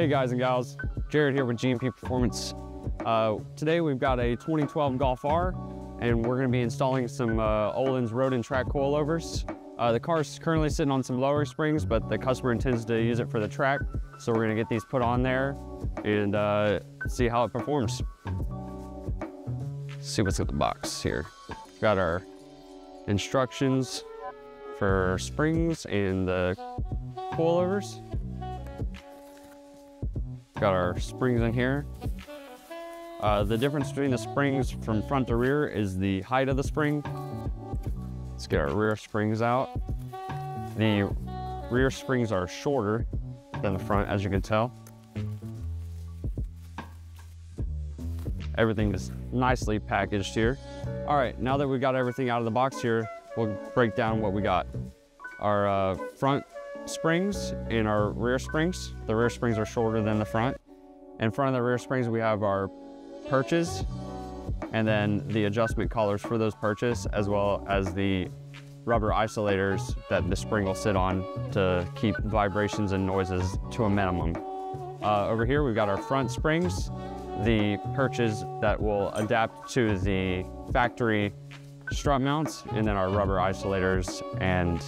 Hey guys and gals, Jared here with G&P Performance. Today we've got a 2012 Golf R, and we're going to be installing some Ohlins road and track coilovers. The car's currently sitting on some lower springs, but the customer intends to use it for the track, so we're going to get these put on there and see how it performs. Let's see what's in the box here. Got our instructions for springs and the coilovers. Got our springs in here. The difference between the springs from front to rear is the height of the spring. Let's get our rear springs out. The rear springs are shorter than the front, as you can tell. Everything is nicely packaged here. All right, now that we got everything out of the box here, we'll break down what we got. Our front springs and our rear springs. The rear springs are shorter than the front. In front of the rear springs, we have our perches and then the adjustment collars for those perches, as well as the rubber isolators that the spring will sit on to keep vibrations and noises to a minimum. Over here, we've got our front springs, the perches that will adapt to the factory strut mounts, and then our rubber isolators and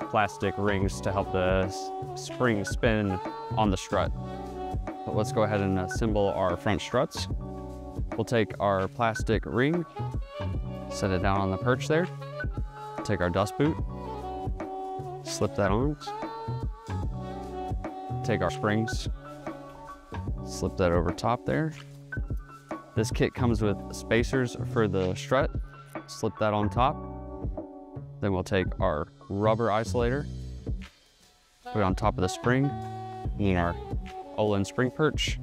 plastic rings to help the spring spin on the strut. But let's go ahead and assemble our front struts. We'll take our plastic ring, set it down on the perch there. Take our dust boot, slip that on. Take our springs, slip that over top there. This kit comes with spacers for the strut. Slip that on top. Then we'll take our rubber isolator, put it on top of the spring, and our Ohlins spring perch.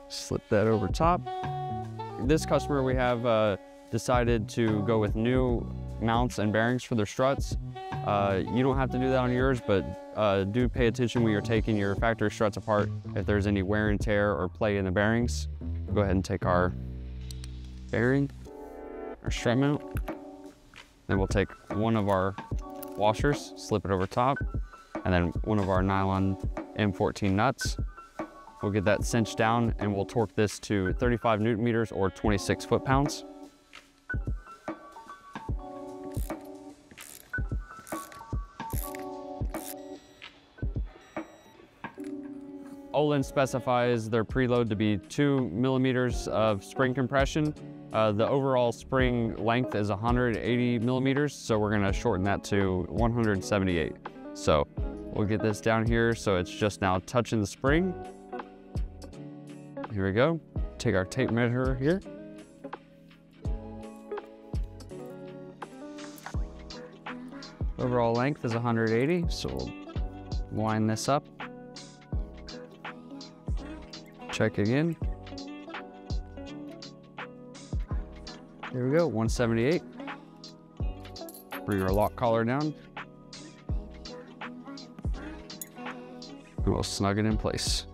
Slip that over top. This customer, we have decided to go with new mounts and bearings for their struts. You don't have to do that on yours, but do pay attention when you're taking your factory struts apart. If there's any wear and tear or play in the bearings, go ahead and take our bearing, our strut mount. Then we'll take one of our washers, slip it over top, and then one of our nylon M14 nuts. We'll get that cinched down and we'll torque this to 35 Newton meters or 26 foot-pounds. Ohlins specifies their preload to be 2 millimeters of spring compression. The overall spring length is 180 millimeters, so we're gonna shorten that to 178. So we'll get this down here so it's just now touching the spring. Here we go. Take our tape measure here. Overall length is 180, so we'll line this up. Check again. Here we go, 178. Bring our lock collar down. And we'll snug it in place.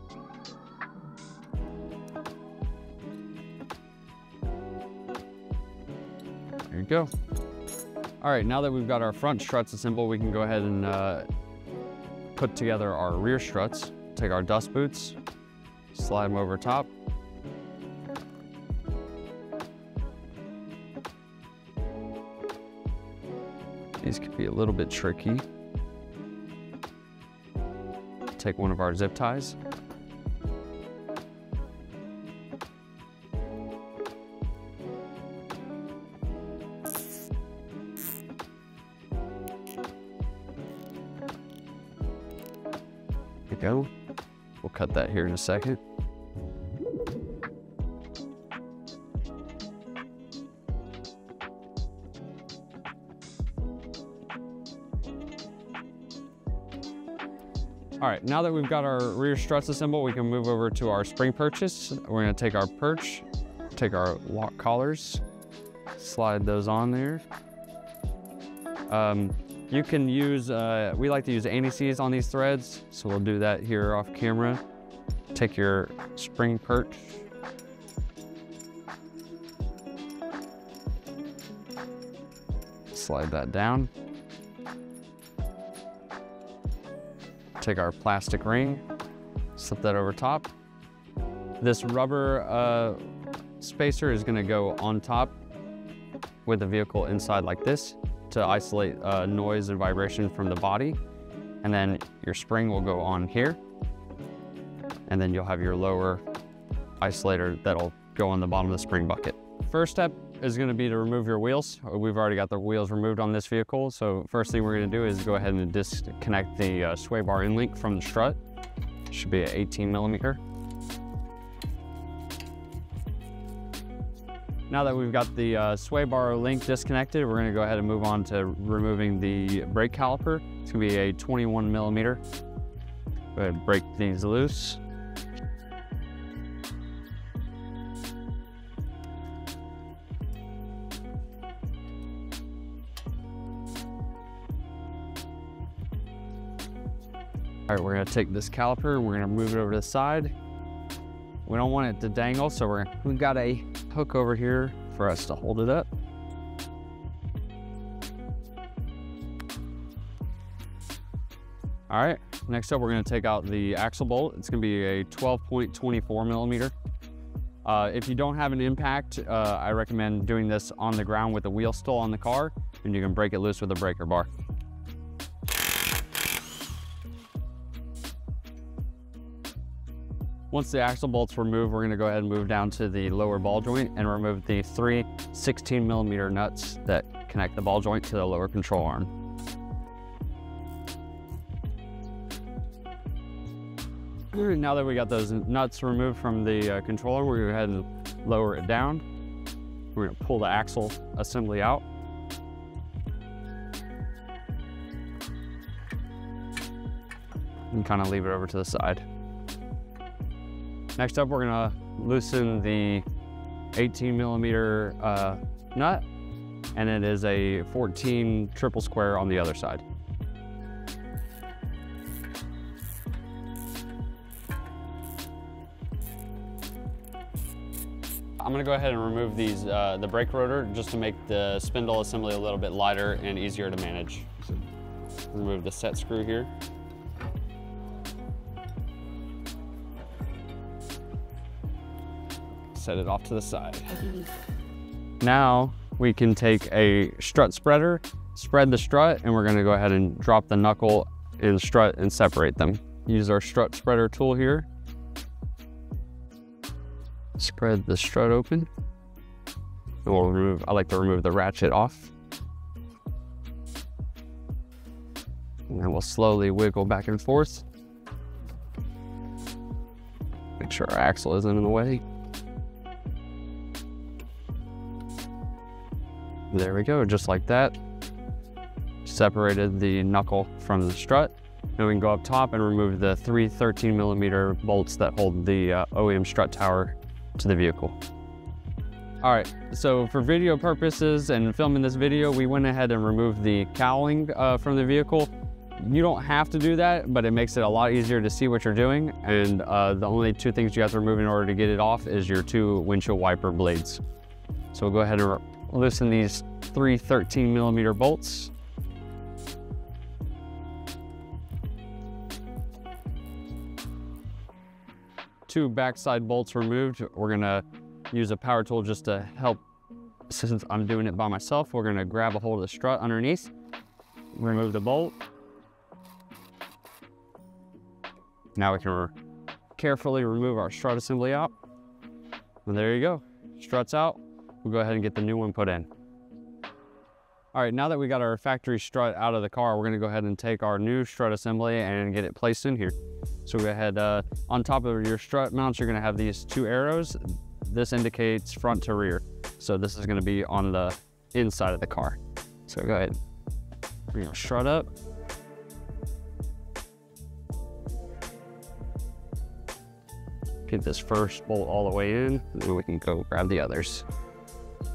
There you go. All right, now that we've got our front struts assembled, we can go ahead and put together our rear struts. Take our dust boots, slide them over top. These could be a little bit tricky. Take one of our zip ties. There we go. We'll cut that here in a second. All right, now that we've got our rear struts assembled, we can move over to our spring perches. We're gonna take our perch, take our lock collars, slide those on there. You can use, we like to use anti-seize on these threads, so we'll do that here off camera. Take your spring perch, slide that down. Take our plastic ring, slip that over top. This rubber spacer is gonna go on top with the vehicle inside like this to isolate noise and vibration from the body. And then your spring will go on here. And then you'll have your lower isolator that'll go on the bottom of the spring bucket. First step is gonna be to remove your wheels. We've already got the wheels removed on this vehicle. So first thing we're gonna do is go ahead and disconnect the sway bar end link from the strut. It should be an 18 millimeter. Now that we've got the sway bar link disconnected, we're gonna go ahead and move on to removing the brake caliper. It's gonna be a 21 millimeter. Go ahead and break these loose. All right, we're gonna take this caliper and we're gonna move it over to the side. We don't want it to dangle, so we've got a hook over here for us to hold it up. All right, next up we're gonna take out the axle bolt. It's gonna be a 12.24 millimeter. If you don't have an impact, I recommend doing this on the ground with the wheel still on the car, and you can break it loose with a breaker bar. Once the axle bolt's removed, we're gonna go ahead and move down to the lower ball joint and remove the 3 16 millimeter nuts that connect the ball joint to the lower control arm. Now that we got those nuts removed from the controller, we're gonna go ahead and lower it down. We're gonna pull the axle assembly out. And kind of leave it over to the side. Next up, we're gonna loosen the 18 millimeter nut, and it is a 14 triple square on the other side. I'm gonna go ahead and remove these, the brake rotor, just to make the spindle assembly a little bit lighter and easier to manage. So remove the set screw here. Set it off to the side. Now we can take a strut spreader, spread the strut, and we're gonna go ahead and drop the knuckle in the strut and separate them. Use our strut spreader tool here. Spread the strut open. And we'll remove, I like to remove the ratchet off. And then we'll slowly wiggle back and forth. Make sure our axle isn't in the way. There we go, just like that. Separated the knuckle from the strut. Now we can go up top and remove the 3 13 millimeter bolts that hold the OEM strut tower to the vehicle. All right, so for video purposes and filming this video, we went ahead and removed the cowling from the vehicle. You don't have to do that, but it makes it a lot easier to see what you're doing. And the only 2 things you have to remove in order to get it off is your 2 windshield wiper blades. So we'll go ahead and loosen these 3 13 millimeter bolts. Two backside bolts removed. We're gonna use a power tool just to help. Since I'm doing it by myself, we're gonna grab a hold of the strut underneath, remove the bolt. Now we can carefully remove our strut assembly out. And there you go, strut's out. We'll go ahead and get the new one put in. All right, now that we got our factory strut out of the car, we're gonna go ahead and take our new strut assembly and get it placed in here. So go ahead, on top of your strut mounts, you're gonna have these 2 arrows. This indicates front to rear. So this is gonna be on the inside of the car. So go ahead, bring your strut up. Get this first bolt all the way in, and then we can go grab the others.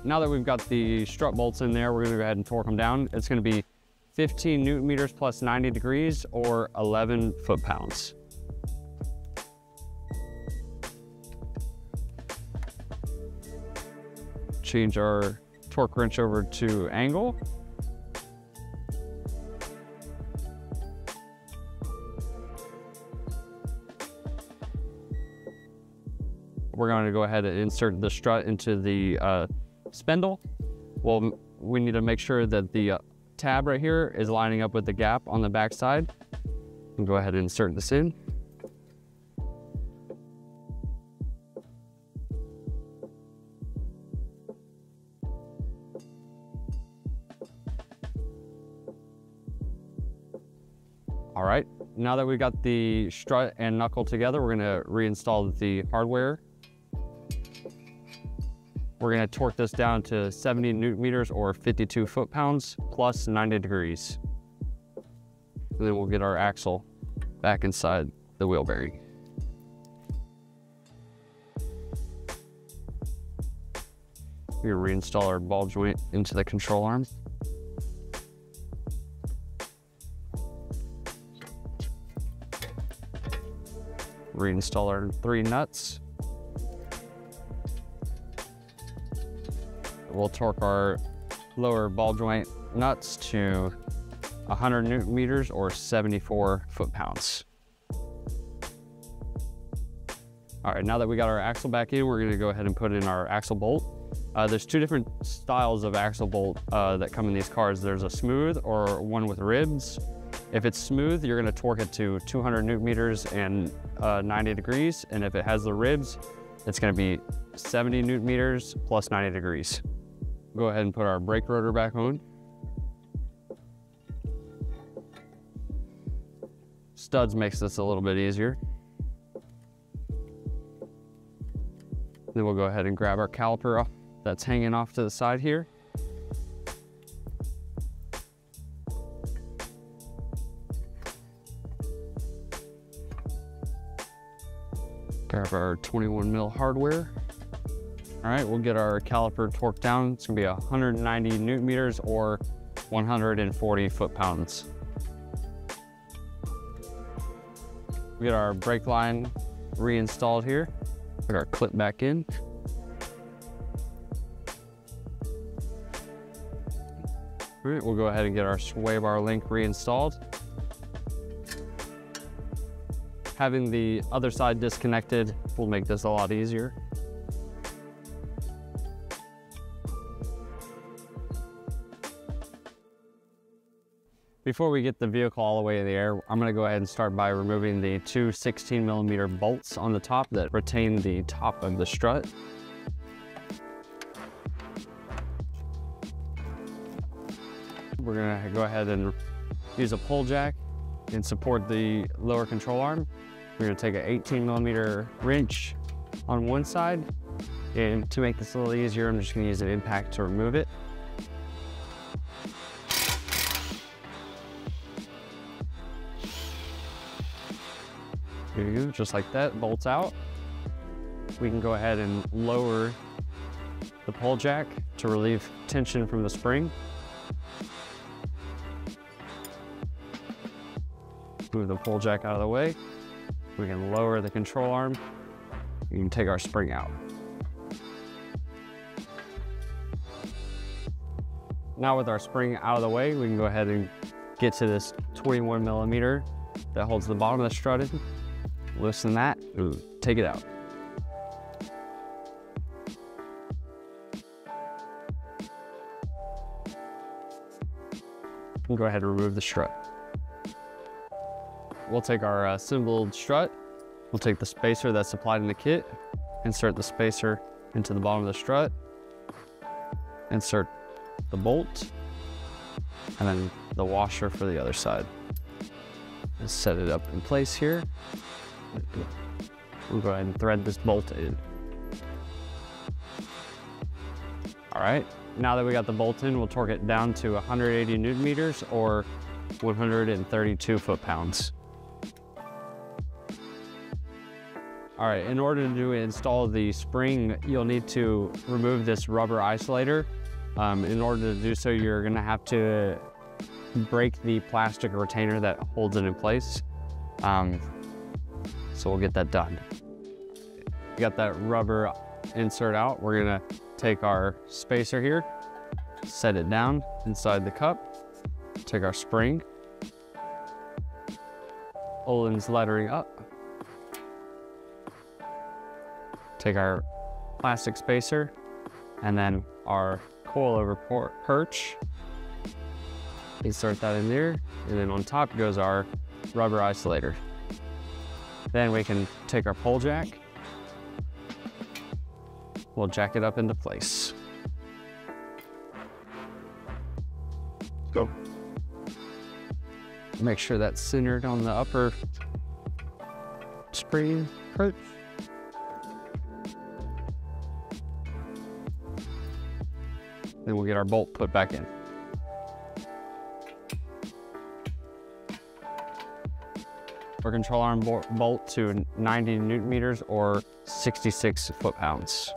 Now that we've got the strut bolts in there, we're gonna go ahead and torque them down. It's gonna be 15 Newton meters plus 90 degrees or 11 foot-pounds. Change our torque wrench over to angle. we're going to go ahead and insert the strut into the spindle. Well, we need to make sure that the tab right here is lining up with the gap on the back side. And go ahead and insert this in. All right, now that we got the strut and knuckle together, we're gonna reinstall the hardware. We're gonna torque this down to 70 Newton meters or 52 foot-pounds plus 90 degrees. And then we'll get our axle back inside the wheel bearing. We're gonna reinstall our ball joint into the control arm. Reinstall our 3 nuts. We'll torque our lower ball joint nuts to 100 Newton meters or 74 foot-pounds. All right, now that we got our axle back in, we're gonna go ahead and put in our axle bolt. There's 2 different styles of axle bolt that come in these cars. There's a smooth or one with ribs. If it's smooth, you're gonna torque it to 200 Newton meters and 90 degrees. And if it has the ribs, it's gonna be 70 Newton meters plus 90 degrees. Go ahead and put our brake rotor back on. Studs makes this a little bit easier. Then we'll go ahead and grab our caliper off that's hanging off to the side here. Grab our 21 mil hardware. All right, we'll get our caliper torqued down. It's gonna be 190 Newton meters or 140 foot-pounds. We get our brake line reinstalled here. Put our clip back in. All right, we'll go ahead and get our sway bar link reinstalled. Having the other side disconnected will make this a lot easier. Before we get the vehicle all the way in the air, I'm gonna go ahead and start by removing the 2 16mm bolts on the top that retain the top of the strut. We're gonna go ahead and use a pull jack and support the lower control arm. We're gonna take an 18mm wrench on one side, and to make this a little easier, I'm just gonna use an impact to remove it. There you go, just like that, bolts out. We can go ahead and lower the pull jack to relieve tension from the spring. Move the pull jack out of the way. We can lower the control arm. We can take our spring out. Now with our spring out of the way, we can go ahead and get to this 21mm that holds the bottom of the strut in. Loosen that, take it out. And go ahead and remove the strut. We'll take our assembled strut. We'll take the spacer that's supplied in the kit, insert the spacer into the bottom of the strut, insert the bolt, and then the washer for the other side. And set it up in place here. We'll go ahead and thread this bolt in. All right, now that we got the bolt in, we'll torque it down to 180 Newton meters or 132 foot-pounds. All right, in order to install the spring, you'll need to remove this rubber isolator. In order to do so, you're gonna have to break the plastic retainer that holds it in place. So we'll get that done. We got that rubber insert out. We're gonna take our spacer here, set it down inside the cup, take our spring, Ohlins lettering up, Take our plastic spacer and then our coilover perch. Insert that in there, and then on top goes our rubber isolator. Then we can take our pole jack. We'll jack it up into place. Go. Make sure that's centered on the upper spring perch. Then we'll get our bolt put back in. Our control arm bolt to 90 Newton meters or 66 foot-pounds.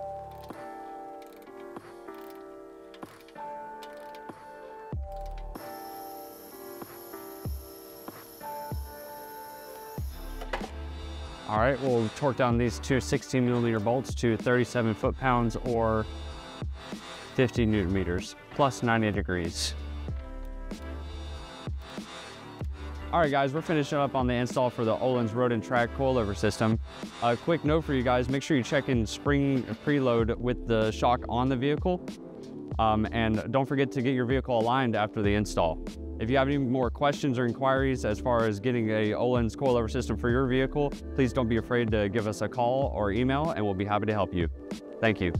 All right, we'll torque down these two 16 millimeter bolts to 37 foot-pounds or 50 Newton meters, plus 90 degrees. All right, guys, we're finishing up on the install for the Ohlins Road and Track coilover system. A quick note for you guys, make sure you check in spring preload with the shock on the vehicle. And don't forget to get your vehicle aligned after the install. If you have any more questions or inquiries as far as getting a Ohlins coilover system for your vehicle, please don't be afraid to give us a call or email, and we'll be happy to help you. Thank you.